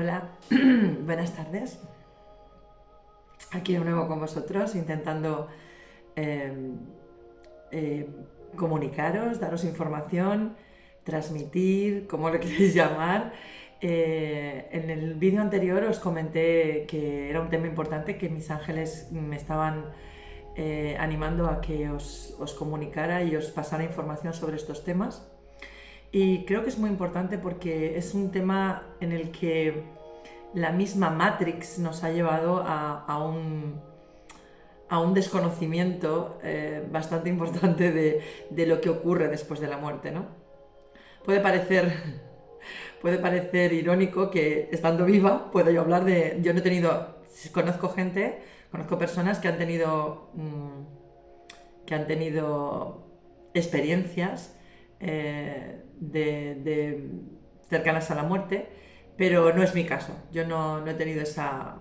Hola, buenas tardes. Aquí de nuevo con vosotros, intentando eh, eh, comunicaros, daros información, transmitir, como lo queréis llamar. En el vídeo anterior os comenté que era un tema importante, que mis ángeles me estaban animando a que os comunicara y os pasara información sobre estos temas. Y creo que es muy importante porque es un tema en el que la misma Matrix nos ha llevado a un desconocimiento bastante importante de lo que ocurre después de la muerte, ¿no? Puede parecer, puede parecer irónico que estando viva pueda yo hablar de... Yo no he tenido... Conozco gente, conozco personas que han tenido experiencias de cercanas a la muerte, pero no es mi caso. Yo no he tenido esa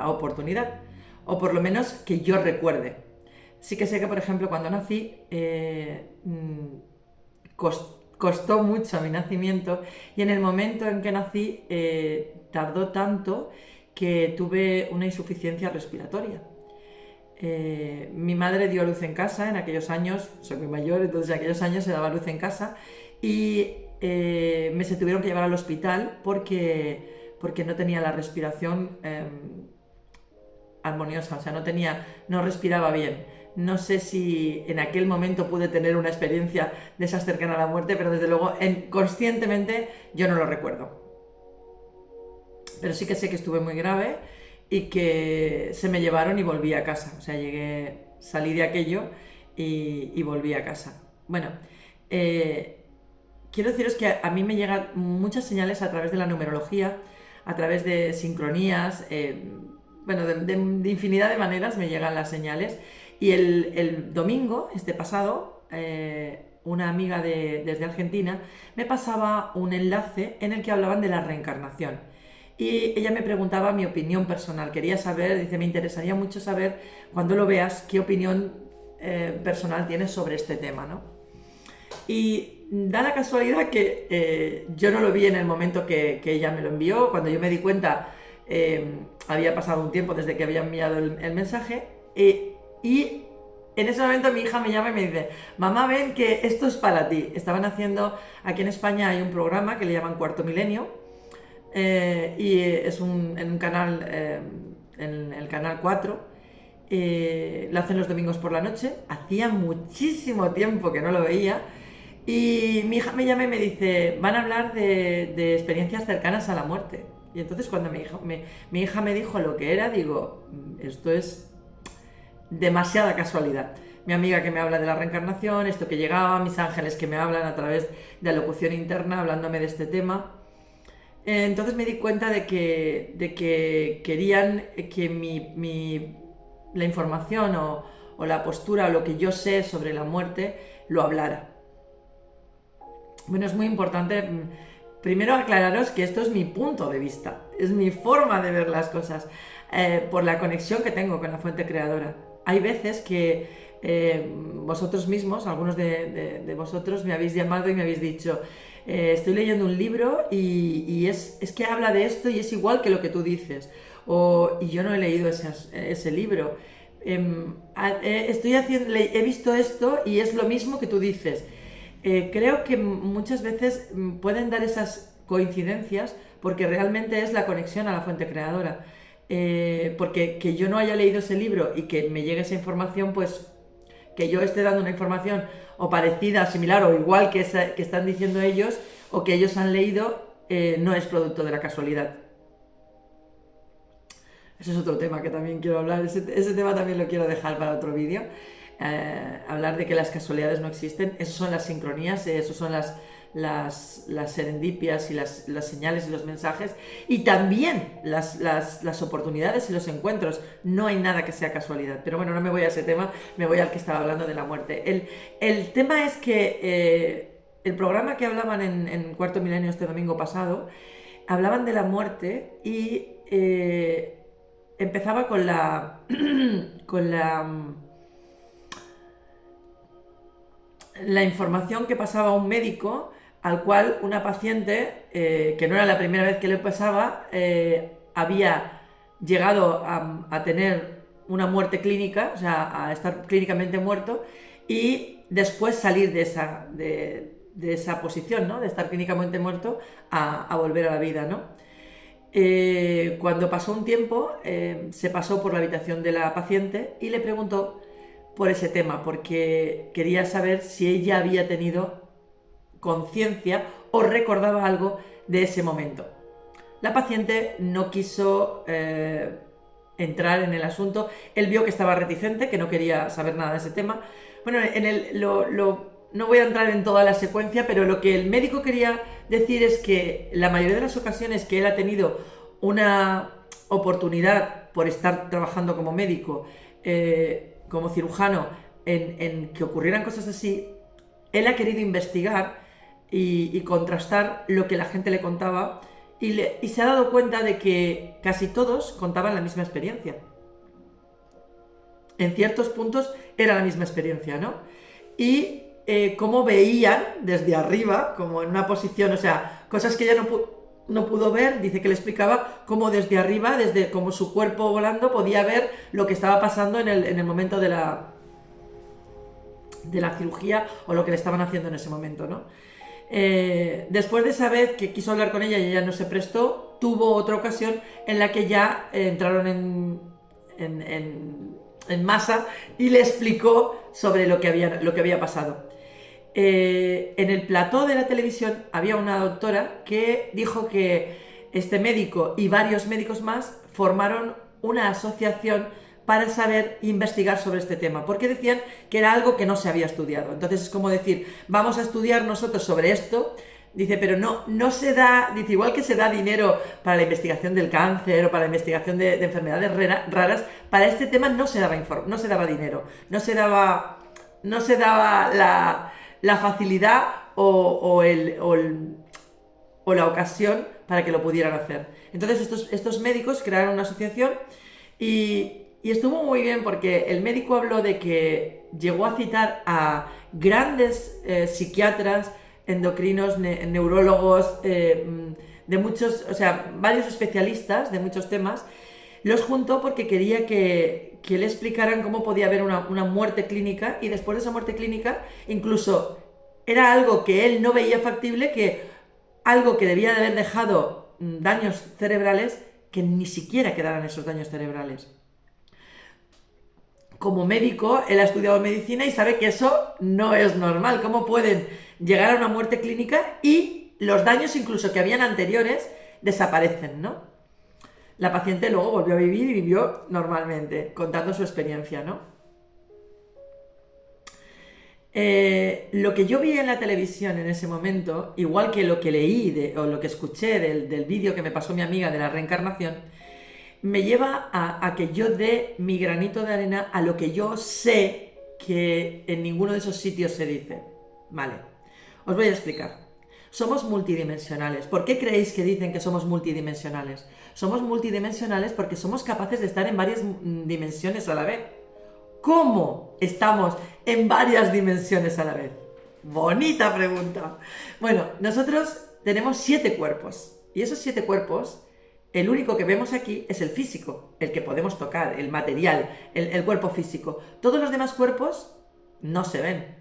oportunidad, o por lo menos que yo recuerde. Sí que sé que, por ejemplo, cuando nací, costó mucho mi nacimiento, y en el momento en que nací tardó tanto que tuve una insuficiencia respiratoria. Mi madre dio a luz en casa en aquellos años, soy muy mayor, entonces en aquellos años se daba luz en casa, y me se tuvieron que llevar al hospital porque no tenía la respiración armoniosa, o sea, no respiraba bien. No sé si en aquel momento pude tener una experiencia de esas cercanas a la muerte, pero desde luego conscientemente yo no lo recuerdo. Pero sí que sé que estuve muy grave y que se me llevaron y volví a casa. O sea, salí de aquello y volví a casa. Bueno, eh, quiero deciros que a mí me llegan muchas señales a través de la numerología, a través de sincronías, bueno, de infinidad de maneras me llegan las señales. Y el domingo, este pasado, una amiga desde Argentina me pasaba un enlace en el que hablaban de la reencarnación. Y ella me preguntaba mi opinión personal. Quería saber, dice, me interesaría mucho saber, cuando lo veas, qué opinión personal tienes sobre este tema, ¿no? Y da la casualidad que yo no lo vi en el momento que ella me lo envió. Cuando yo me di cuenta, había pasado un tiempo desde que había enviado el mensaje. Y en ese momento mi hija me llama y me dice, mamá, ven que esto es para ti. Estaban haciendo, aquí en España hay un programa que le llaman Cuarto Milenio, y es en un canal, en el canal 4. Lo hacen los domingos por la noche. Hacía muchísimo tiempo que no lo veía. Y mi hija me llama y me dice, van a hablar de experiencias cercanas a la muerte. Y entonces cuando mi hija me dijo lo que era, digo, esto es demasiada casualidad. Mi amiga que me habla de la reencarnación, esto que llegaba, mis ángeles que me hablan a través de la locución interna hablándome de este tema. Entonces me di cuenta de que querían que la información o la postura o lo que yo sé sobre la muerte lo hablara. Bueno, es muy importante primero aclararos que esto es mi punto de vista, es mi forma de ver las cosas, por la conexión que tengo con la fuente creadora. Hay veces que vosotros mismos, algunos de vosotros, me habéis llamado y me habéis dicho, estoy leyendo un libro y es que habla de esto y es igual que lo que tú dices. Y yo no he leído ese libro. He visto esto y es lo mismo que tú dices. Creo que muchas veces pueden dar esas coincidencias porque realmente es la conexión a la fuente creadora. Porque que yo no haya leído ese libro y que me llegue esa información, pues que yo esté dando una información o parecida, similar o igual que están diciendo ellos o que ellos han leído, no es producto de la casualidad. Ese es otro tema que también quiero hablar, ese tema también lo quiero dejar para otro vídeo. Hablar de que las casualidades no existen, esas son las sincronías, esas son las serendipias y las señales y los mensajes, y también las oportunidades y los encuentros. No hay nada que sea casualidad. Pero bueno, no me voy a ese tema, me voy al que estaba hablando de la muerte. El tema es que el programa que hablaban en Cuarto Milenio este domingo pasado, hablaban de la muerte y empezaba con con la información que pasaba un médico al cual una paciente, que no era la primera vez que le pasaba, había llegado a tener una muerte clínica, o sea, a estar clínicamente muerto, y después salir de esa posición, ¿no? De estar clínicamente muerto a volver a la vida, ¿no? Cuando pasó un tiempo, se pasó por la habitación de la paciente y le preguntó por ese tema, porque quería saber si ella había tenido conciencia o recordaba algo de ese momento. La paciente no quiso entrar en el asunto. Él vio que estaba reticente, que no quería saber nada de ese tema. Bueno, no voy a entrar en toda la secuencia, pero lo que el médico quería decir es que la mayoría de las ocasiones que él ha tenido una oportunidad por estar trabajando como médico, como cirujano, en que ocurrieran cosas así, él ha querido investigar y contrastar lo que la gente le contaba y se ha dado cuenta de que casi todos contaban la misma experiencia. En ciertos puntos era la misma experiencia, ¿no? Y cómo veían desde arriba, como en una posición, o sea, cosas que ella no pudo ver, dice que le explicaba cómo desde arriba, desde como su cuerpo volando, podía ver lo que estaba pasando en el momento de la cirugía o lo que le estaban haciendo en ese momento, ¿no? Después de esa vez que quiso hablar con ella y ella no se prestó, tuvo otra ocasión en la que ya entraron en masa y le explicó sobre lo que había pasado. En el plató de la televisión había una doctora que dijo que este médico y varios médicos más formaron una asociación para saber investigar sobre este tema, porque decían que era algo que no se había estudiado. Entonces es como decir, vamos a estudiar nosotros sobre esto, dice, pero no se da, dice, igual que se da dinero para la investigación del cáncer o para la investigación de enfermedades raras, para este tema no se daba dinero, no se daba la facilidad o la ocasión para que lo pudieran hacer. Entonces estos médicos crearon una asociación y estuvo muy bien porque el médico habló de que llegó a citar a grandes psiquiatras, endocrinos, neurólogos, de muchos, o sea, varios especialistas de muchos temas. Los juntó porque quería que le explicaran cómo podía haber una muerte clínica y después de esa muerte clínica incluso era algo que él no veía factible, que algo que debía de haber dejado daños cerebrales, que ni siquiera quedaran esos daños cerebrales. Como médico, él ha estudiado medicina y sabe que eso no es normal. ¿Cómo pueden llegar a una muerte clínica y los daños incluso que habían anteriores desaparecen, ¿no? La paciente luego volvió a vivir y vivió normalmente, contando su experiencia, ¿no? Lo que yo vi en la televisión en ese momento, igual que lo que leí o lo que escuché del vídeo que me pasó mi amiga de la reencarnación, me lleva a que yo dé mi granito de arena a lo que yo sé que en ninguno de esos sitios se dice. Vale, os voy a explicar. Somos multidimensionales. ¿Por qué creéis que dicen que somos multidimensionales? Somos multidimensionales porque somos capaces de estar en varias dimensiones a la vez. ¿Cómo estamos en varias dimensiones a la vez? Bonita pregunta. Bueno, nosotros tenemos 7 cuerpos y esos 7 cuerpos, el único que vemos aquí es el físico, el que podemos tocar, el material, el cuerpo físico. Todos los demás cuerpos no se ven.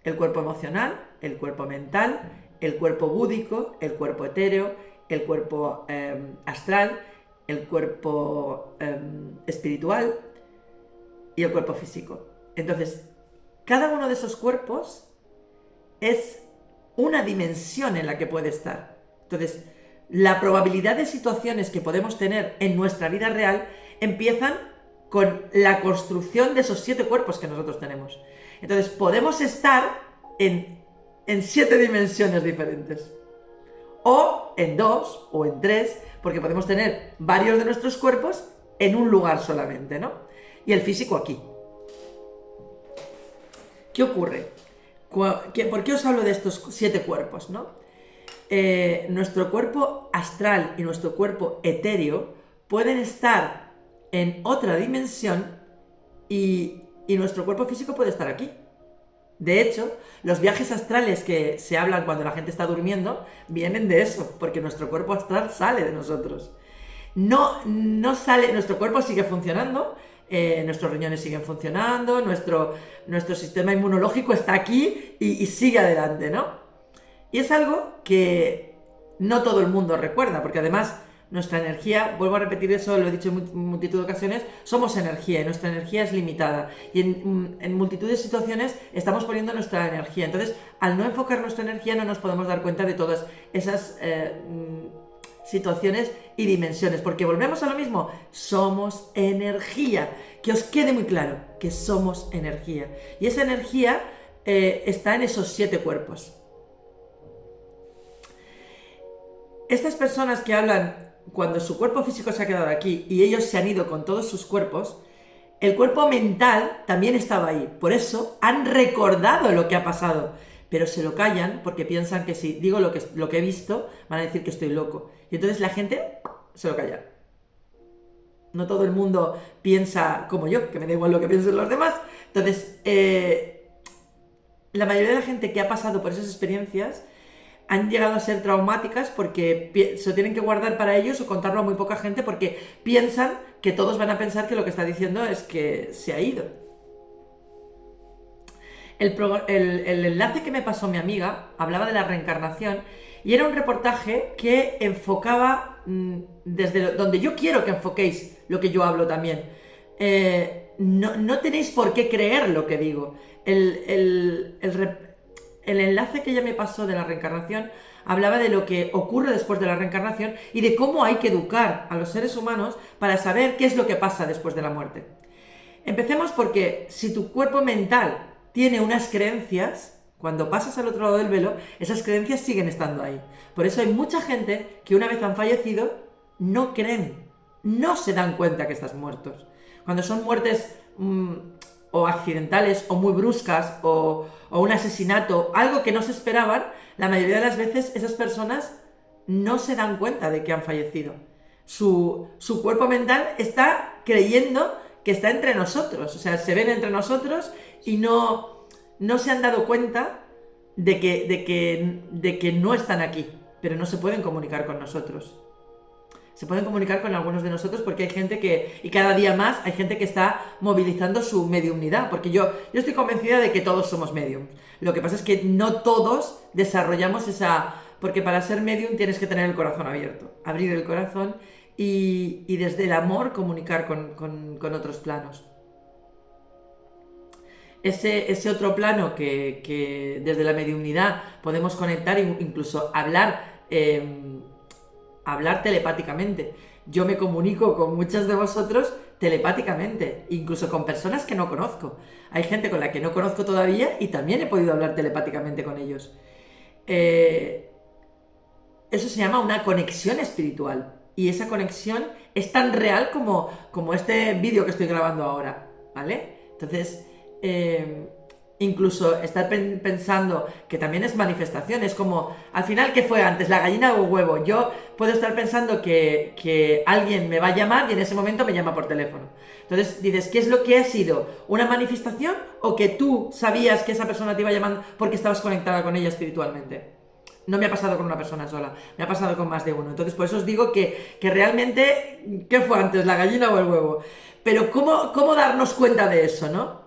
El cuerpo emocional, el cuerpo mental, el cuerpo búdico, el cuerpo etéreo, el cuerpo astral, el cuerpo espiritual y el cuerpo físico. Entonces, cada uno de esos cuerpos es una dimensión en la que puede estar. Entonces, la probabilidad de situaciones que podemos tener en nuestra vida real empiezan con la construcción de esos 7 cuerpos que nosotros tenemos. Entonces, podemos estar en 7 dimensiones diferentes. O en 2 o en 3, porque podemos tener varios de nuestros cuerpos en un lugar solamente, ¿no? Y el físico aquí. ¿Qué ocurre? ¿Por qué os hablo de estos 7 cuerpos, no? Nuestro cuerpo astral y nuestro cuerpo etéreo pueden estar en otra dimensión y nuestro cuerpo físico puede estar aquí. De hecho, los viajes astrales que se hablan cuando la gente está durmiendo vienen de eso, porque nuestro cuerpo astral sale de nosotros. No sale, nuestro cuerpo sigue funcionando, nuestros riñones siguen funcionando, nuestro sistema inmunológico está aquí y sigue adelante, ¿no? Y es algo que no todo el mundo recuerda, porque además nuestra energía, vuelvo a repetir eso, lo he dicho en multitud de ocasiones, somos energía y nuestra energía es limitada. Y en multitud de situaciones estamos poniendo nuestra energía. Entonces, al no enfocar nuestra energía no nos podemos dar cuenta de todas esas situaciones y dimensiones. Porque volvemos a lo mismo, somos energía. Que os quede muy claro que somos energía. Y esa energía está en esos 7 cuerpos. Estas personas que hablan cuando su cuerpo físico se ha quedado aquí y ellos se han ido con todos sus cuerpos, el cuerpo mental también estaba ahí. Por eso han recordado lo que ha pasado, pero se lo callan porque piensan que si digo lo que he visto, van a decir que estoy loco. Y entonces la gente se lo calla. No todo el mundo piensa como yo, que me da igual lo que piensen los demás. Entonces, la mayoría de la gente que ha pasado por esas experiencias han llegado a ser traumáticas porque se lo tienen que guardar para ellos o contarlo a muy poca gente porque piensan que todos van a pensar que lo que está diciendo es que se ha ido. El enlace que me pasó mi amiga hablaba de la reencarnación y era un reportaje que enfocaba desde donde yo quiero que enfoquéis lo que yo hablo también. No tenéis por qué creer lo que digo. El enlace que ella me pasó de la reencarnación hablaba de lo que ocurre después de la reencarnación y de cómo hay que educar a los seres humanos para saber qué es lo que pasa después de la muerte. Empecemos porque si tu cuerpo mental tiene unas creencias, cuando pasas al otro lado del velo, esas creencias siguen estando ahí. Por eso hay mucha gente que una vez han fallecido no creen, no se dan cuenta que estás muertos. Cuando son muertes o accidentales o muy bruscas o un asesinato, algo que no se esperaban, la mayoría de las veces esas personas no se dan cuenta de que han fallecido. Su cuerpo mental está creyendo que está entre nosotros, o sea, se ven entre nosotros y no se han dado cuenta de que no están aquí, pero no se pueden comunicar con nosotros. Se pueden comunicar con algunos de nosotros porque hay gente y cada día más hay gente que está movilizando su mediumnidad, porque yo estoy convencida de que todos somos medium. Lo que pasa es que no todos desarrollamos porque para ser medium tienes que tener el corazón abierto, abrir el corazón y desde el amor comunicar con otros planos. Ese otro plano que desde la mediumnidad podemos conectar e incluso hablar telepáticamente. Yo me comunico con muchos de vosotros telepáticamente, incluso con personas que no conozco. Hay gente con la que no conozco todavía y también he podido hablar telepáticamente con ellos. Eso se llama una conexión espiritual. Y esa conexión es tan real como este vídeo que estoy grabando ahora, ¿vale? Entonces, incluso estar pensando que también es manifestación, es como, al final, ¿qué fue antes, la gallina o el huevo? Yo puedo estar pensando que alguien me va a llamar y en ese momento me llama por teléfono. Entonces dices, ¿qué es lo que ha sido? ¿Una manifestación o que tú sabías que esa persona te iba llamando porque estabas conectada con ella espiritualmente? No me ha pasado con una persona sola, me ha pasado con más de uno. Entonces, por eso os digo que realmente, ¿qué fue antes, la gallina o el huevo? Pero ¿cómo darnos cuenta de eso, no?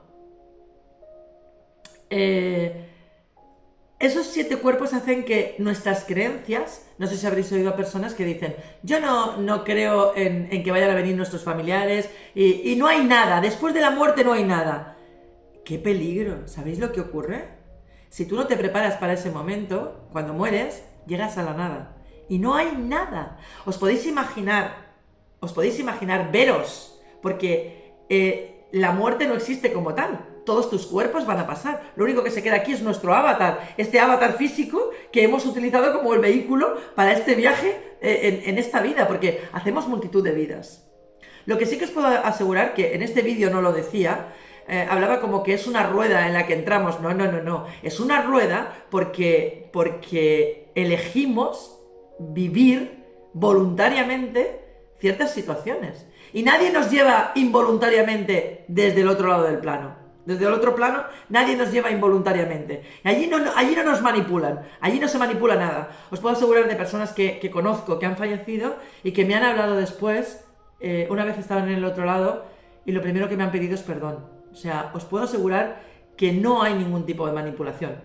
Esos 7 cuerpos hacen que nuestras creencias, no sé si habréis oído a personas que dicen, yo no creo en que vayan a venir nuestros familiares y no hay nada, después de la muerte no hay nada. ¡Qué peligro! ¿Sabéis lo que ocurre? Si tú no te preparas para ese momento, cuando mueres, llegas a la nada. Y no hay nada. Os podéis imaginar veros, porque la muerte no existe como tal. Todos tus cuerpos van a pasar. Lo único que se queda aquí es nuestro avatar. Este avatar físico que hemos utilizado como el vehículo para este viaje en esta vida, porque hacemos multitud de vidas. Lo que sí que os puedo asegurar, que en este vídeo no lo decía, hablaba como que es una rueda en la que entramos. No. Es una rueda porque elegimos vivir voluntariamente ciertas situaciones. Y nadie nos lleva involuntariamente desde el otro lado del plano. Desde el otro plano, nadie nos lleva involuntariamente. Allí no nos manipulan, allí no se manipula nada. Os puedo asegurar de personas que conozco, que han fallecido y que me han hablado después, una vez estaban en el otro lado, y lo primero que me han pedido es perdón. O sea, os puedo asegurar que no hay ningún tipo de manipulación.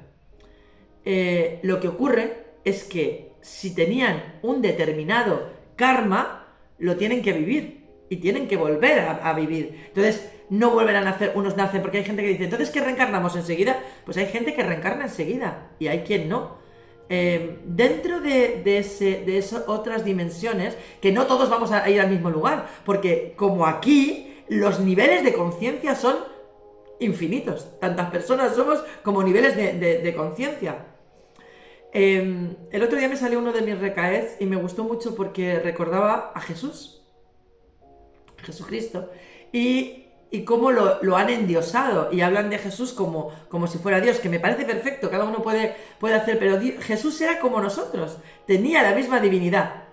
Lo que ocurre es que si tenían un determinado karma, lo tienen que vivir y tienen que volver a vivir. Entonces, no vuelven a nacer, unos nacen, porque hay gente que dice, entonces, ¿qué reencarnamos enseguida? Pues hay gente que reencarna enseguida y hay quien no. Dentro de esas otras dimensiones, que no todos vamos a ir al mismo lugar, porque como aquí, los niveles de conciencia son infinitos. Tantas personas somos como niveles de conciencia. El otro día me salió uno de mis recaes y me gustó mucho porque recordaba a Jesús, Jesucristo, y cómo lo han endiosado y hablan de Jesús como si fuera Dios, que me parece perfecto, cada uno puede hacer, pero Jesús era como nosotros, tenía la misma divinidad.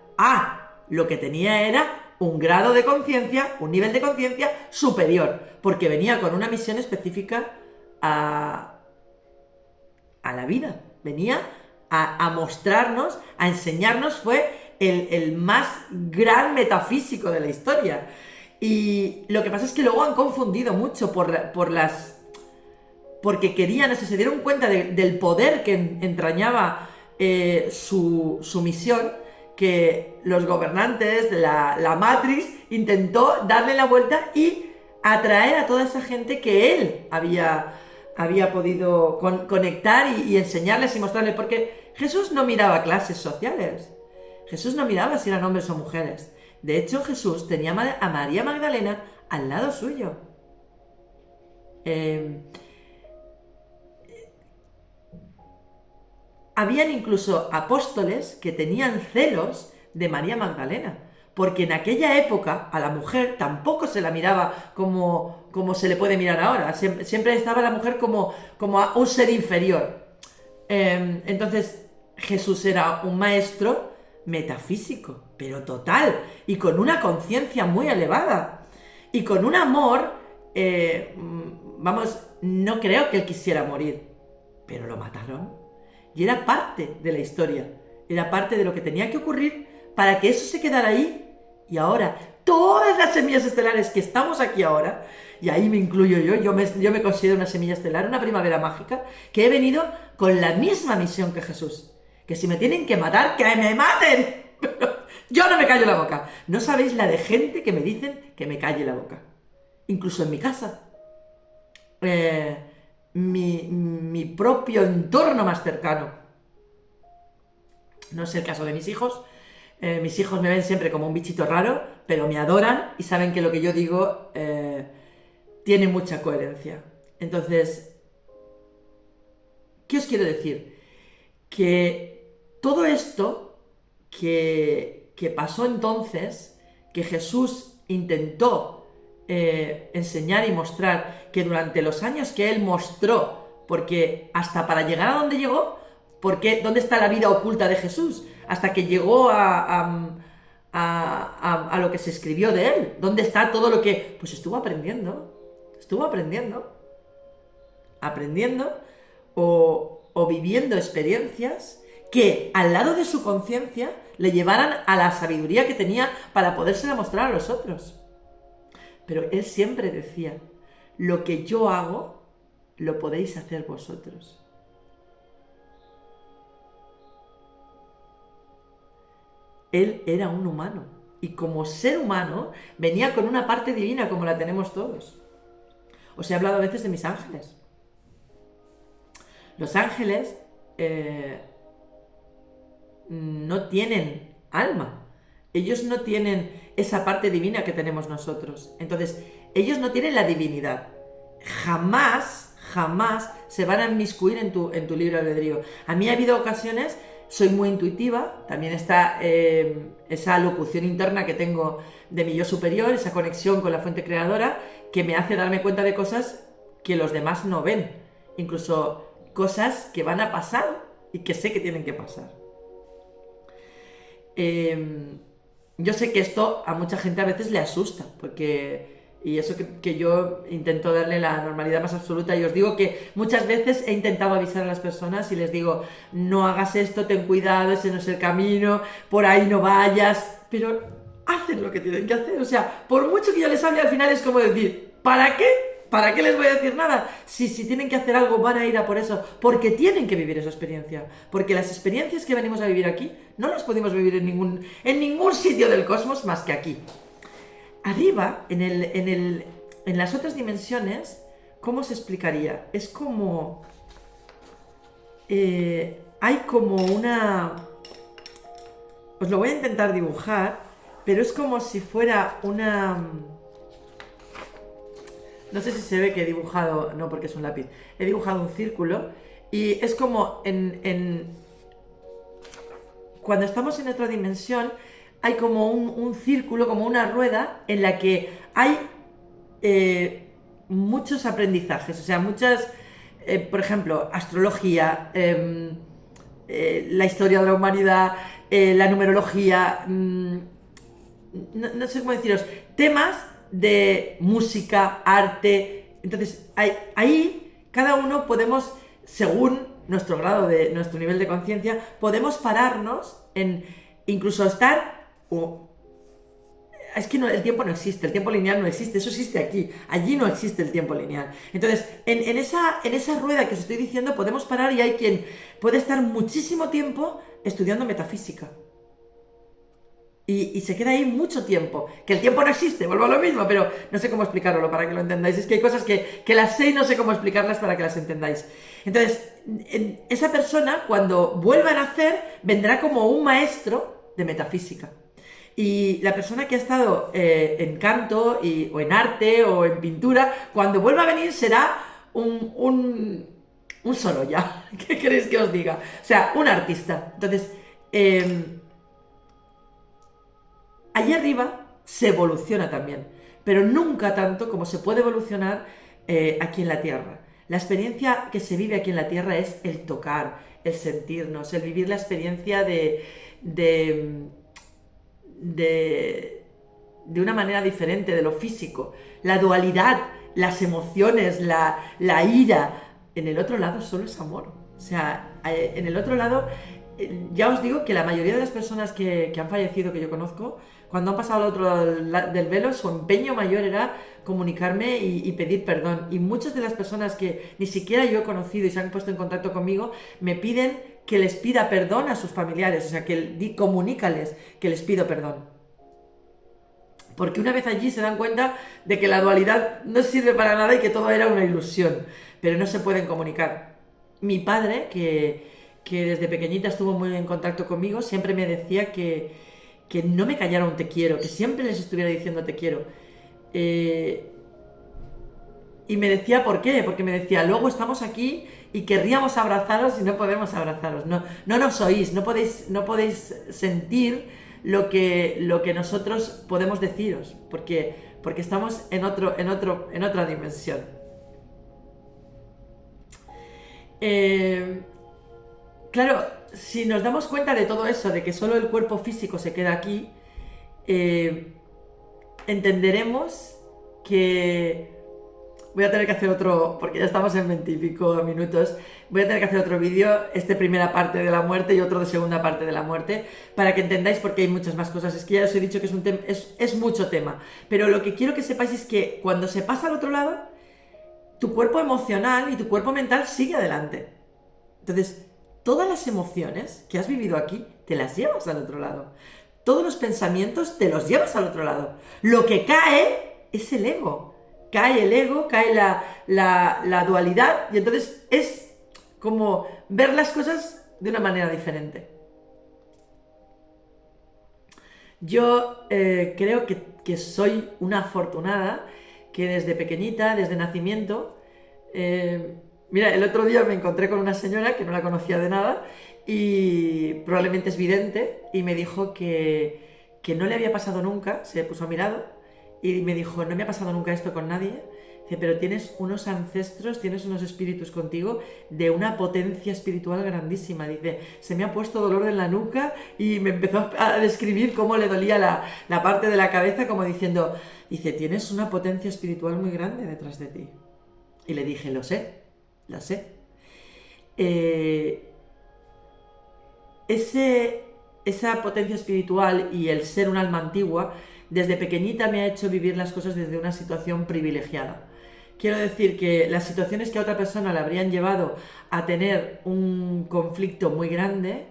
Lo que tenía era un grado de conciencia, un nivel de conciencia superior, porque venía con una misión específica a la vida, venía a mostrarnos, a enseñarnos, fue el más gran metafísico de la historia. Y lo que pasa es que luego han confundido mucho porque querían eso, se dieron cuenta del poder que entrañaba su misión, que los gobernantes, la Matrix, intentó darle la vuelta y atraer a toda esa gente que él había podido conectar y enseñarles y mostrarles, porque Jesús no miraba clases sociales, Jesús no miraba si eran hombres o mujeres. De hecho, Jesús tenía a María Magdalena al lado suyo. Habían incluso apóstoles que tenían celos de María Magdalena, porque en aquella época a la mujer tampoco se la miraba como se le puede mirar ahora. Siempre estaba la mujer como a un ser inferior. Entonces Jesús era un maestro metafísico, pero total, y con una conciencia muy elevada, y con un amor, vamos, no creo que él quisiera morir, pero lo mataron, y era parte de la historia, era parte de lo que tenía que ocurrir para que eso se quedara ahí, y ahora, todas las semillas estelares que estamos aquí ahora, y ahí me incluyo yo me considero una semilla estelar, una primavera mágica, que he venido con la misma misión que Jesús. Que si me tienen que matar, ¡que me maten! Pero yo no me callo la boca. No sabéis la de gente que me dicen que me calle la boca. Incluso en mi casa. Mi propio entorno más cercano. No es el caso de mis hijos. Mis hijos me ven siempre como un bichito raro, pero me adoran y saben que lo que yo digo tiene mucha coherencia. Entonces, ¿qué os quiero decir? Que todo esto que pasó entonces, que Jesús intentó enseñar y mostrar, que durante los años que él mostró, porque hasta para llegar a donde llegó, porque ¿dónde está la vida oculta de Jesús? Hasta que llegó a lo que se escribió de él. ¿Dónde está todo lo que...? Pues estuvo aprendiendo o viviendo experiencias que al lado de su conciencia le llevaran a la sabiduría que tenía para podérsela mostrar a los otros. Pero él siempre decía, lo que yo hago, lo podéis hacer vosotros. Él era un humano y como ser humano venía con una parte divina como la tenemos todos. Os he hablado a veces de mis ángeles. Los ángeles no tienen alma. Ellos no tienen esa parte divina que tenemos nosotros. Entonces, ellos no tienen la divinidad. Jamás se van a inmiscuir en tu libre albedrío. A mí ha habido ocasiones, soy muy intuitiva, también está esa locución interna que tengo de mi yo superior, esa conexión con la fuente creadora, que me hace darme cuenta de cosas que los demás no ven. Incluso cosas que van a pasar y que sé que tienen que pasar. Yo sé que esto a mucha gente a veces le asusta, porque Y eso que yo intento darle la normalidad más absoluta. Y os digo que muchas veces he intentado avisar a las personas y les digo, no hagas esto, ten cuidado, ese no es el camino, por ahí no vayas, pero hacen lo que tienen que hacer. O sea, por mucho que yo les hable, al final es como decir, ¿para qué? ¿Para qué les voy a decir nada? Si tienen que hacer algo, van a ir a por eso, porque tienen que vivir esa experiencia. Porque las experiencias que venimos a vivir aquí, no las podemos vivir en ningún sitio del cosmos más que aquí. Arriba, en las otras dimensiones, ¿cómo se explicaría? Es como... hay como una... Os lo voy a intentar dibujar, pero es como si fuera una... No sé si se ve que he dibujado... No, porque es un lápiz. He dibujado un círculo y es como cuando estamos en otra dimensión, hay como un círculo, como una rueda en la que hay muchos aprendizajes, o sea, muchas, por ejemplo, astrología, la historia de la humanidad, la numerología, no sé cómo deciros, temas de música, arte. Entonces, ahí cada uno podemos, según nuestro grado de nuestro nivel de conciencia, podemos pararnos en incluso estar es que no, el tiempo no existe, el tiempo lineal no existe, eso existe aquí, allí no existe el tiempo lineal. Entonces, en esa rueda que os estoy diciendo podemos parar y hay quien puede estar muchísimo tiempo estudiando metafísica. Y se queda ahí mucho tiempo. Que el tiempo no existe, vuelvo a lo mismo, pero no sé cómo explicarlo para que lo entendáis. Es que hay cosas que las sé y no sé cómo explicarlas para que las entendáis. Entonces, esa persona, cuando vuelva a nacer, vendrá como un maestro de metafísica. Y la persona que ha estado en canto o en arte o en pintura, cuando vuelva a venir será un Sorolla. ¿Qué queréis que os diga? O sea, un artista. Entonces, allí arriba se evoluciona también, pero nunca tanto como se puede evolucionar aquí en la Tierra. La experiencia que se vive aquí en la Tierra es el tocar, el sentirnos, el vivir la experiencia de una manera diferente de lo físico. La dualidad, las emociones, la ira. En el otro lado solo es amor. O sea, en el otro lado, ya os digo que la mayoría de las personas que han fallecido, que yo conozco, cuando han pasado al otro lado del velo, su empeño mayor era comunicarme y pedir perdón. Y muchas de las personas que ni siquiera yo he conocido y se han puesto en contacto conmigo, me piden que les pida perdón a sus familiares, o sea, que comunícales que les pido perdón. Porque una vez allí se dan cuenta de que la dualidad no sirve para nada y que todo era una ilusión, pero no se pueden comunicar. Mi padre, que desde pequeñita estuvo muy en contacto conmigo, siempre me decía que no me callara un te quiero, que siempre les estuviera diciendo te quiero. Y me decía ¿por qué? Porque me decía, luego estamos aquí y querríamos abrazaros y no podemos abrazaros. No nos oís, no podéis sentir lo que nosotros podemos deciros, porque estamos en otra dimensión. Claro, si nos damos cuenta de todo eso, de que solo el cuerpo físico se queda aquí, entenderemos que... Voy a tener que hacer otro, porque ya estamos en 20 y pico minutos, voy a tener que hacer otro vídeo, primera parte de la muerte y otro de segunda parte de la muerte, para que entendáis porque hay muchas más cosas. Es que ya os he dicho que es mucho tema, pero lo que quiero que sepáis es que cuando se pasa al otro lado, tu cuerpo emocional y tu cuerpo mental sigue adelante. Entonces, todas las emociones que has vivido aquí, te las llevas al otro lado. Todos los pensamientos te los llevas al otro lado. Lo que cae es el ego. Cae el ego, cae la dualidad, y entonces es como ver las cosas de una manera diferente. Yo creo que soy una afortunada, que desde pequeñita, desde nacimiento, mira, el otro día me encontré con una señora que no la conocía de nada y probablemente es vidente, y me dijo que no le había pasado nunca, se puso a mi lado y me dijo, no me ha pasado nunca esto con nadie, Dice, pero tienes unos ancestros, tienes unos espíritus contigo de una potencia espiritual grandísima. Dice, se me ha puesto dolor en la nuca y me empezó a describir cómo le dolía la parte de la cabeza, como diciendo, dice, tienes una potencia espiritual muy grande detrás de ti. Y le dije, lo sé, lo sé. Esa potencia espiritual y el ser un alma antigua, desde pequeñita me ha hecho vivir las cosas desde una situación privilegiada. Quiero decir que las situaciones que a otra persona le habrían llevado a tener un conflicto muy grande,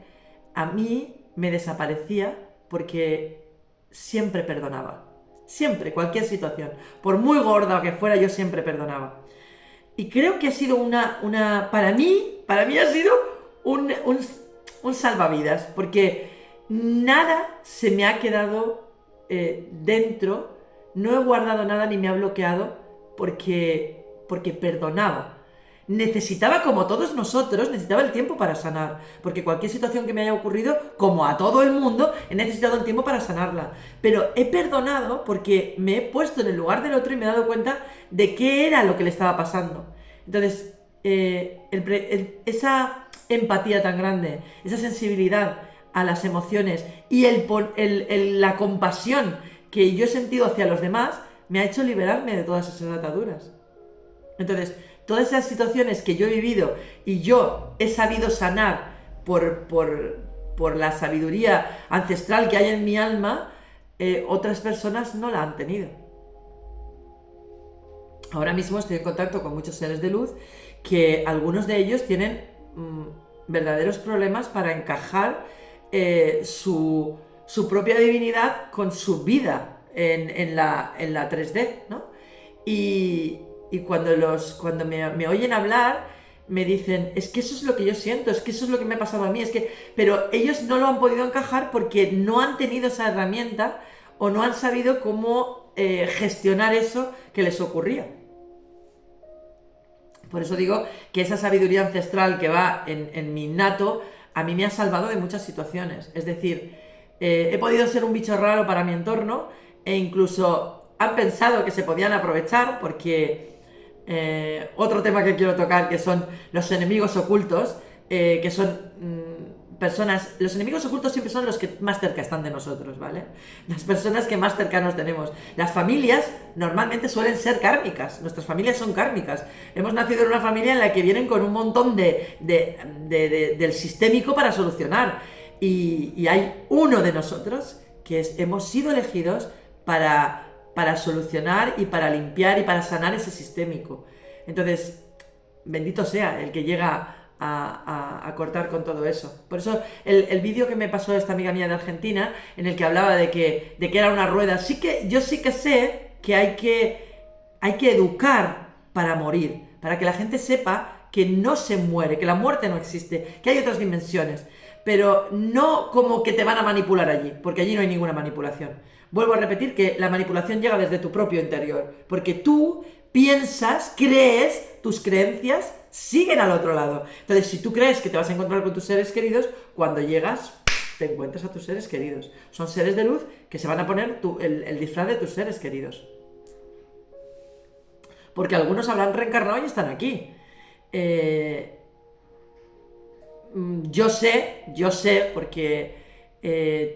a mí me desaparecía porque siempre perdonaba. Siempre, cualquier situación. Por muy gorda que fuera, yo siempre perdonaba. Y creo que ha sido para mí ha sido un salvavidas, porque nada se me ha quedado dentro, no he guardado nada ni me ha bloqueado porque perdonaba. Necesitaba, como todos nosotros, necesitaba el tiempo para sanar, porque cualquier situación que me haya ocurrido, como a todo el mundo, he necesitado el tiempo para sanarla. Pero he perdonado porque me he puesto en el lugar del otro y me he dado cuenta de qué era lo que le estaba pasando. Entonces, esa empatía tan grande, esa sensibilidad a las emociones y la compasión que yo he sentido hacia los demás, me ha hecho liberarme de todas esas ataduras. Entonces, todas esas situaciones que yo he vivido y yo he sabido sanar por la sabiduría ancestral que hay en mi alma, otras personas no la han tenido. Ahora mismo estoy en contacto con muchos seres de luz que algunos de ellos tienen verdaderos problemas para encajar su propia divinidad con su vida en la 3D, ¿no? Y cuando me oyen hablar, me dicen, es que eso es lo que yo siento, es que eso es lo que me ha pasado a mí, pero ellos no lo han podido encajar porque no han tenido esa herramienta o no han sabido cómo gestionar eso que les ocurría. Por eso digo que esa sabiduría ancestral que va en mi innato, a mí me ha salvado de muchas situaciones. Es decir, he podido ser un bicho raro para mi entorno e incluso han pensado que se podían aprovechar porque otro tema que quiero tocar, que son los enemigos ocultos, que son personas, los enemigos ocultos siempre son los que más cerca están de nosotros, ¿vale? Las personas que más cercanos tenemos. Las familias normalmente suelen ser kármicas, nuestras familias son kármicas. Hemos nacido en una familia en la que vienen con un montón del sistémico para solucionar. Y hay uno de nosotros que hemos sido elegidos para solucionar y para limpiar y para sanar ese sistémico. Entonces, bendito sea el que llega a cortar con todo eso. Por eso el vídeo que me pasó esta amiga mía de Argentina, en el que hablaba de que era una rueda, yo sí que sé que hay que educar para morir, para que la gente sepa que no se muere, que la muerte no existe, que hay otras dimensiones, pero no como que te van a manipular allí, porque allí no hay ninguna manipulación. Vuelvo a repetir que la manipulación llega desde tu propio interior, porque tú piensas, crees, tus creencias siguen al otro lado. Entonces, si tú crees que te vas a encontrar con tus seres queridos, cuando llegas, te encuentras a tus seres queridos. Son seres de luz que se van a poner el disfraz de tus seres queridos. Porque algunos habrán reencarnado y están aquí. Yo sé, porque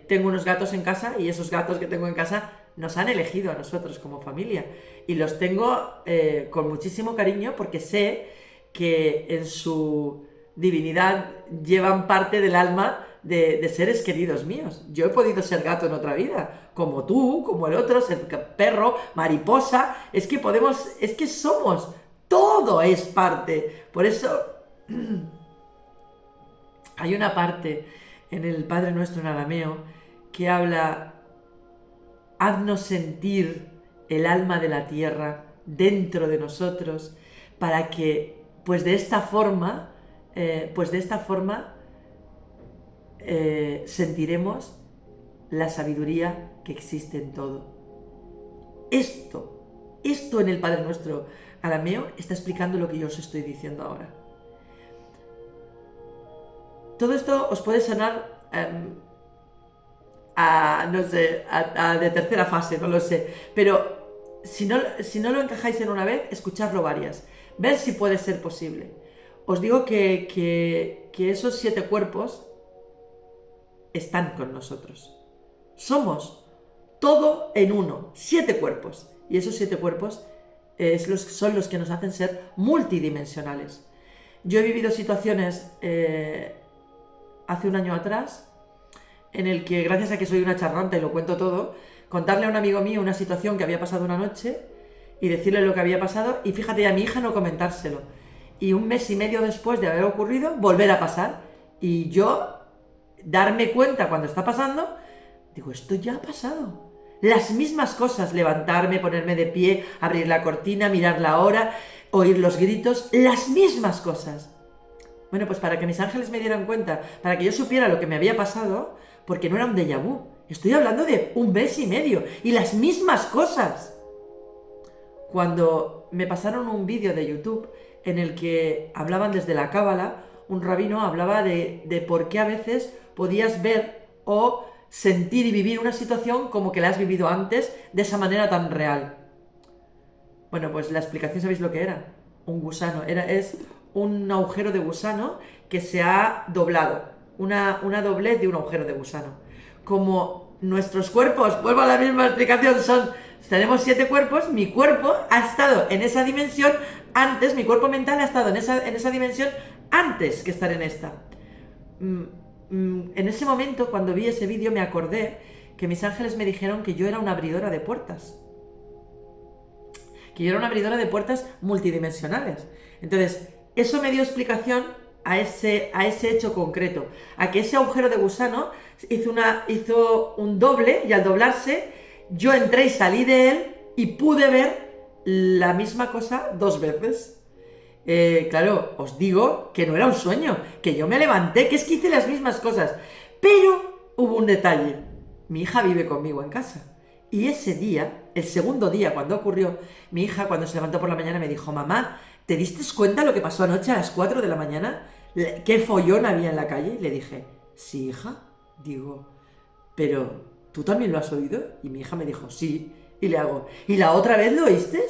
tengo unos gatos en casa y esos gatos que tengo en casa nos han elegido a nosotros como familia. Y los tengo con muchísimo cariño porque sé que en su divinidad llevan parte del alma de seres queridos míos. Yo he podido ser gato en otra vida, como tú, como el otro, ser perro, mariposa. Es que somos, todo es parte. Por eso hay una parte en el Padre Nuestro en arameo que habla, haznos sentir el alma de la tierra dentro de nosotros para que, pues de esta forma, sentiremos la sabiduría que existe en todo. Esto en el Padre Nuestro arameo está explicando lo que yo os estoy diciendo ahora. Todo esto os puede sonar no sé, de tercera fase, no lo sé, pero si no lo encajáis en una vez, escuchadlo varias, ver si puede ser posible. Os digo que esos 7 cuerpos están con nosotros. Somos todo en uno, 7 cuerpos. Y esos 7 cuerpos son los que nos hacen ser multidimensionales. Yo he vivido situaciones hace un año atrás en el que, gracias a que soy una charranta y lo cuento todo, contarle a un amigo mío una situación que había pasado una noche y decirle lo que había pasado, y fíjate, a mi hija no comentárselo. Y un mes y medio después de haber ocurrido, volver a pasar. Y yo darme cuenta cuando está pasando, digo, esto ya ha pasado. Las mismas cosas, levantarme, ponerme de pie, abrir la cortina, mirar la hora, oír los gritos, las mismas cosas. Bueno, pues para que mis ángeles me dieran cuenta, para que yo supiera lo que me había pasado, porque no era un déjà vu. Estoy hablando de un mes y medio y las mismas cosas. Cuando me pasaron un vídeo de YouTube en el que hablaban desde la cábala, un rabino hablaba de por qué a veces podías ver o sentir y vivir una situación como que la has vivido antes de esa manera tan real. Bueno, pues la explicación, ¿sabéis lo que era? Un gusano. Es un agujero de gusano que se ha doblado. Una doblez de un agujero de gusano. Como nuestros cuerpos, vuelvo a la misma explicación, tenemos 7 cuerpos, mi cuerpo ha estado en esa dimensión antes, mi cuerpo mental ha estado en esa dimensión antes que estar en esta. En ese momento, cuando vi ese vídeo, me acordé que mis ángeles me dijeron que yo era una abridora de puertas. Que yo era una abridora de puertas multidimensionales. Entonces, eso me dio explicación a ese hecho concreto, a que ese agujero de gusano hizo un doble, y al doblarse yo entré y salí de él y pude ver la misma cosa 2 veces. Claro, os digo que no era un sueño, que yo me levanté, que es que hice las mismas cosas, pero hubo un detalle. Mi hija vive conmigo en casa. Y ese día, el segundo día cuando ocurrió, mi hija cuando se levantó por la mañana me dijo, mamá, ¿te diste cuenta lo que pasó anoche a las 4 de la mañana? ¿Qué follón había en la calle? Le dije, sí, hija. Digo, pero ¿tú también lo has oído? Y mi hija me dijo, sí. Y le hago, ¿y la otra vez lo oíste?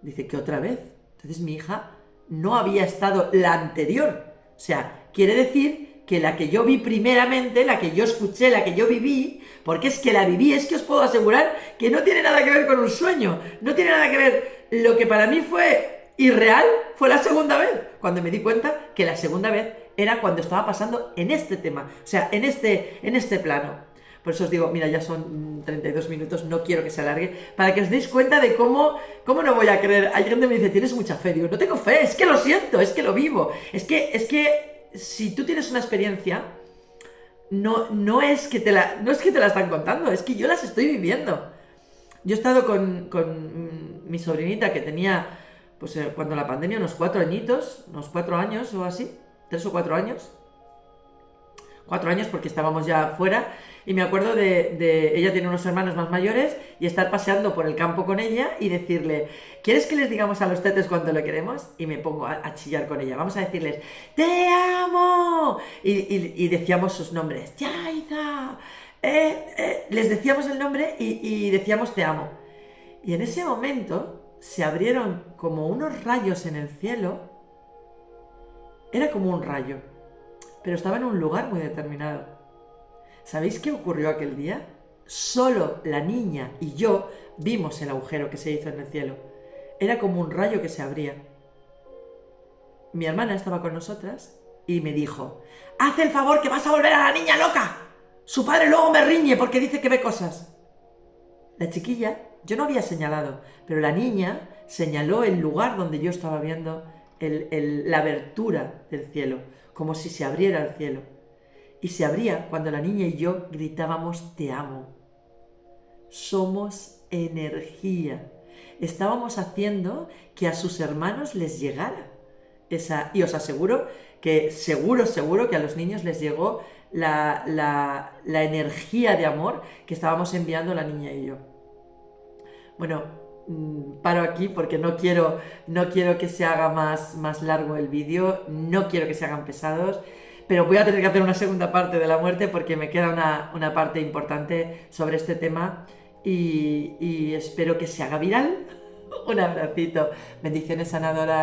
Dice, ¿qué otra vez? Entonces mi hija no había estado la anterior. O sea, quiere decir que la que yo vi primeramente, la que yo escuché, la que yo viví, porque es que la viví, es que os puedo asegurar que no tiene nada que ver con un sueño, no tiene nada que ver. Lo que para mí fue irreal fue la segunda vez, cuando me di cuenta que la segunda vez era cuando estaba pasando en este tema, o sea, en este plano. Por eso os digo, mira, ya son 32 minutos, no quiero que se alargue, para que os deis cuenta de cómo no voy a creer. Hay gente que me dice, tienes mucha fe. Digo, no tengo fe, es que lo siento, es que lo vivo. Es que si tú tienes una experiencia, no es que te la están contando, es que yo las estoy viviendo. Yo he estado con mi sobrinita que tenía, pues cuando la pandemia, unos 4 añitos, unos 4 años o así, 3 o 4 años. 4 años porque estábamos ya fuera, y me acuerdo de ella tiene unos hermanos más mayores, y estar paseando por el campo con ella y decirle, ¿quieres que les digamos a los tetes cuánto le queremos? Y me pongo a chillar con ella, vamos a decirles, ¡te amo! Y decíamos sus nombres, Yaiza, les decíamos el nombre y decíamos te amo. Y en ese momento se abrieron como unos rayos en el cielo, era como un rayo, pero estaba en un lugar muy determinado. ¿Sabéis qué ocurrió aquel día? Solo la niña y yo vimos el agujero que se hizo en el cielo. Era como un rayo que se abría. Mi hermana estaba con nosotras y me dijo, haz el favor que vas a volver a la niña loca. Su padre luego me riñe porque dice que ve cosas. La chiquilla, yo no había señalado, pero la niña señaló el lugar donde yo estaba viendo la abertura del cielo, como si se abriera el cielo. Y se abría cuando la niña y yo gritábamos te amo. Somos energía. Estábamos haciendo que a sus hermanos les llegara esa, y os aseguro que seguro que a los niños les llegó la energía de amor que estábamos enviando la niña y yo. Bueno, paro aquí porque no quiero que se haga más largo el vídeo, no quiero que se hagan pesados, pero voy a tener que hacer una segunda parte de la muerte porque me queda una parte importante sobre este tema y espero que se haga viral. Un abracito. Bendiciones sanadoras.